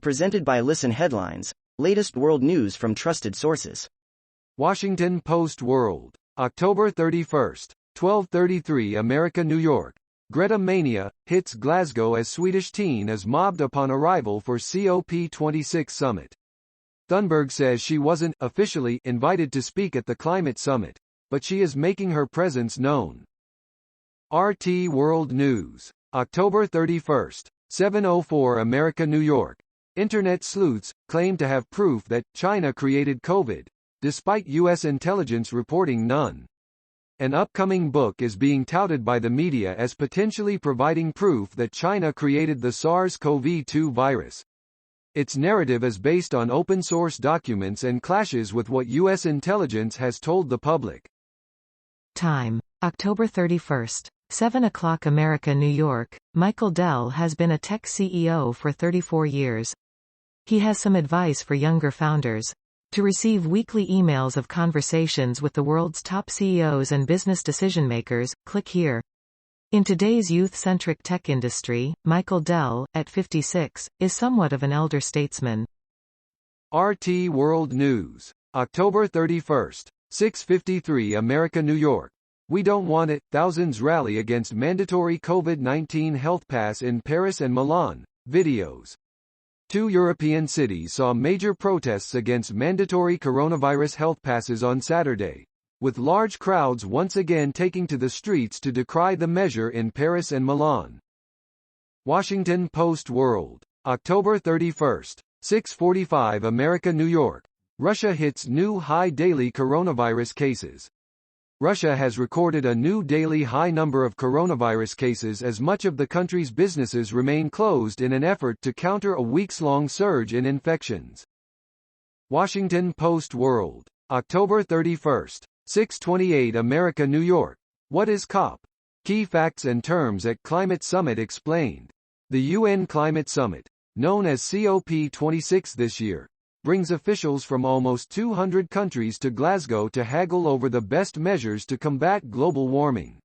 Presented by Listen Headlines, latest world news from trusted sources. Washington Post World, October 31, 12:33 America, New York. Greta Mania hits Glasgow as Swedish teen is mobbed upon arrival for COP26 summit. Thunberg says she wasn't officially invited to speak at the climate summit, but she is making her presence known. RT World News, October 31, 7:04 America, New York. Internet sleuths claim to have proof that China created COVID, despite U.S. intelligence reporting none. An upcoming book is being touted by the media as potentially providing proof that China created the SARS-CoV-2 virus. Its narrative is based on open-source documents and clashes with what U.S. intelligence has told the public. Time: October 31, 7 o'clock America, New York. Michael Dell has been a tech CEO for 34 years. He has some advice for younger founders. To receive weekly emails of conversations with the world's top CEOs and business decision-makers, click here. In today's youth-centric tech industry, Michael Dell, at 56, is somewhat of an elder statesman. RT World News, October 31, 6:53 America, New York. We don't want it. Thousands rally against mandatory COVID-19 health pass in Paris and Milan. Videos. Two European cities saw major protests against mandatory coronavirus health passes on Saturday, with large crowds once again taking to the streets to decry the measure in Paris and Milan. Washington Post World, October 31, 6:45 America, New York. Russia hits new high daily coronavirus cases. Russia has recorded a new daily high number of coronavirus cases as much of the country's businesses remain closed in an effort to counter a weeks-long surge in infections. Washington Post World, October 31, 6:28 America, New York. What is COP? Key facts and terms at Climate Summit explained. The UN Climate Summit, known as COP26 this year, brings officials from almost 200 countries to Glasgow to haggle over the best measures to combat global warming.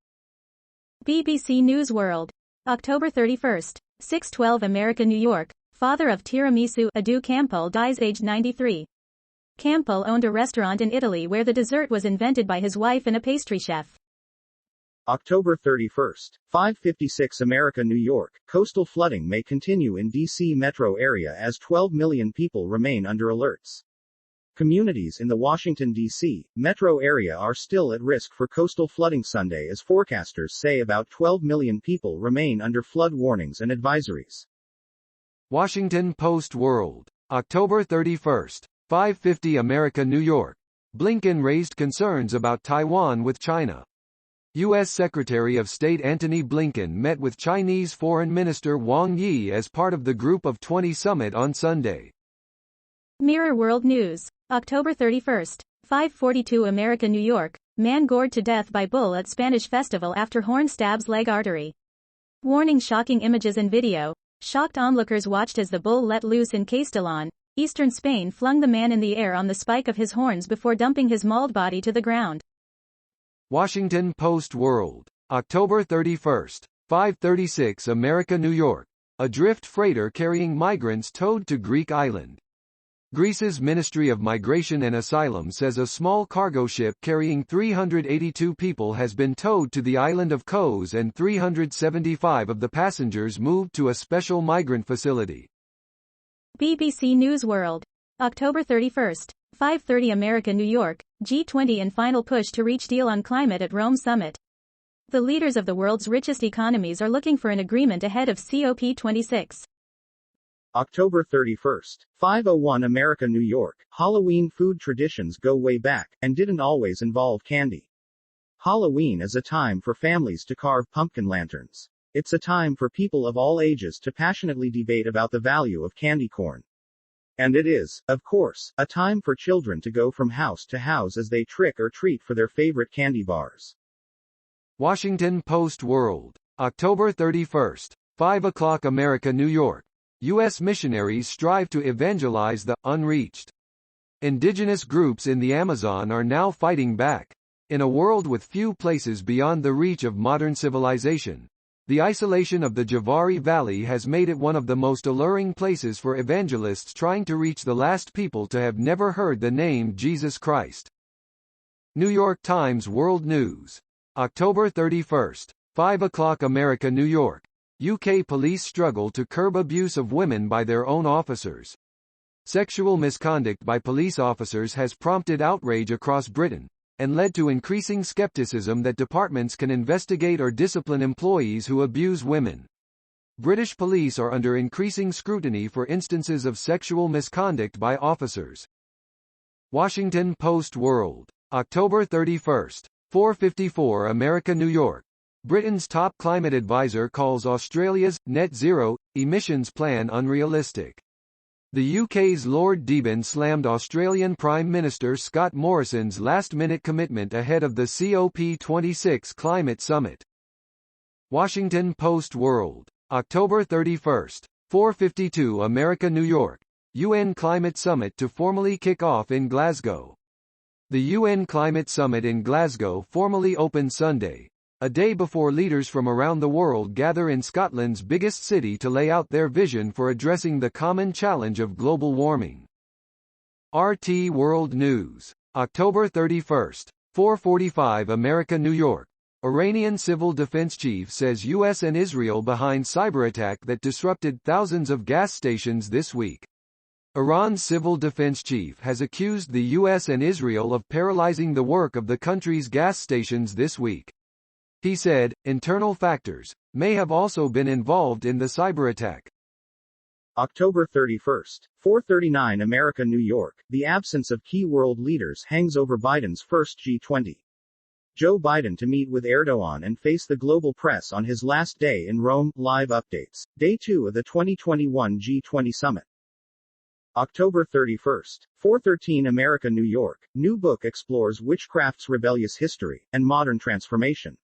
BBC News World, October 31, 6:12 America, New York. Father of tiramisu Edu Campbell dies aged 93. Campbell owned a restaurant in Italy where the dessert was invented by his wife and a pastry chef. October 31, 5:56 America, New York. Coastal flooding may continue in D.C. metro area as 12 million people remain under alerts. Communities in the Washington, D.C. metro area are still at risk for coastal flooding Sunday as forecasters say about 12 million people remain under flood warnings and advisories. Washington Post World, October 31, 5:50 America, New York. Blinken raised concerns about Taiwan with China. U.S. Secretary of State Antony Blinken met with Chinese Foreign Minister Wang Yi as part of the Group of 20 summit on Sunday. Mirror World News, October 31, 5:42 America, New York. Man gored to death by bull at Spanish festival after horn stabs leg artery. Warning: shocking images and video. Shocked onlookers watched as the bull let loose in Castellón, eastern Spain, flung the man in the air on the spike of his horns before dumping his mauled body to the ground. Washington Post World, October 31, 5:36 America, New York. A drift freighter carrying migrants towed to Greek island. Greece's Ministry of Migration and Asylum says a small cargo ship carrying 382 people has been towed to the island of Kos and 375 of the passengers moved to a special migrant facility. BBC News World, October 31, 5:30 America, New York. G20 in final push to reach deal on climate at Rome summit. The leaders of the world's richest economies are looking for an agreement ahead of COP26. October 31, 5:01 America, New York. Halloween food traditions go way back, and didn't always involve candy. Halloween is a time for families to carve pumpkin lanterns. It's a time for people of all ages to passionately debate about the value of candy corn. And it is, of course, a time for children to go from house to house as they trick or treat for their favorite candy bars. Washington Post World, October 31, 5 o'clock America, New York. U.S. missionaries strive to evangelize the unreached. Indigenous groups in the Amazon are now fighting back. In a world with few places beyond the reach of modern civilization, The isolation of the Javari Valley has made it one of the most alluring places for evangelists trying to reach the last people to have never heard the name Jesus Christ. New York Times World News. October 31. 5 o'clock America, New York. UK police struggle to curb abuse of women by their own officers. Sexual misconduct by police officers has prompted outrage across Britain, and led to increasing skepticism that departments can investigate or discipline employees who abuse women. British police are under increasing scrutiny for instances of sexual misconduct by officers. Washington Post World. October 31. 4:54 America, New York. Britain's top climate advisor calls Australia's net zero emissions plan unrealistic. The UK's Lord Deben slammed Australian Prime Minister Scott Morrison's last-minute commitment ahead of the COP26 climate summit. Washington Post World. October 31. 4:52 America, New York. UN Climate Summit to formally kick off in Glasgow. The UN Climate Summit in Glasgow formally opened Sunday, a day before leaders from around the world gather in Scotland's biggest city to lay out their vision for addressing the common challenge of global warming. RT World News. October 31. 4:45 America, New York. Iranian Civil Defense Chief says U.S. and Israel behind cyberattack that disrupted thousands of gas stations this week. Iran's Civil Defense Chief has accused the U.S. and Israel of paralyzing the work of the country's gas stations this week. He said, internal factors may have also been involved in the cyberattack. October 31. 4:39 America, New York. The absence of key world leaders hangs over Biden's first G20. Joe Biden to meet with Erdogan and face the global press on his last day in Rome. Live updates. Day 2 of the 2021 G20 summit. October 31. 4:13 America, New York. New book explores witchcraft's rebellious history and modern transformation.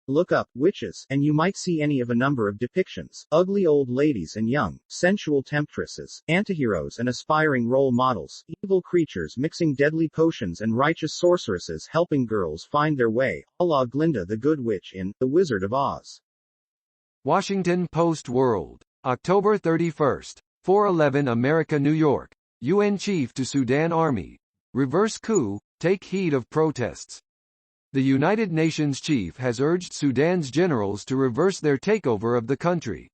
Look up witches, and you might see any of a number of depictions: ugly old ladies and young, sensual temptresses, antiheroes and aspiring role models, evil creatures mixing deadly potions and righteous sorceresses helping girls find their way, a la Glinda the Good Witch in The Wizard of Oz. Washington Post World. October 31. 4:11 America, New York. UN Chief to Sudan Army. Reverse coup, take heed of protests. The United Nations chief has urged Sudan's generals to reverse their takeover of the country.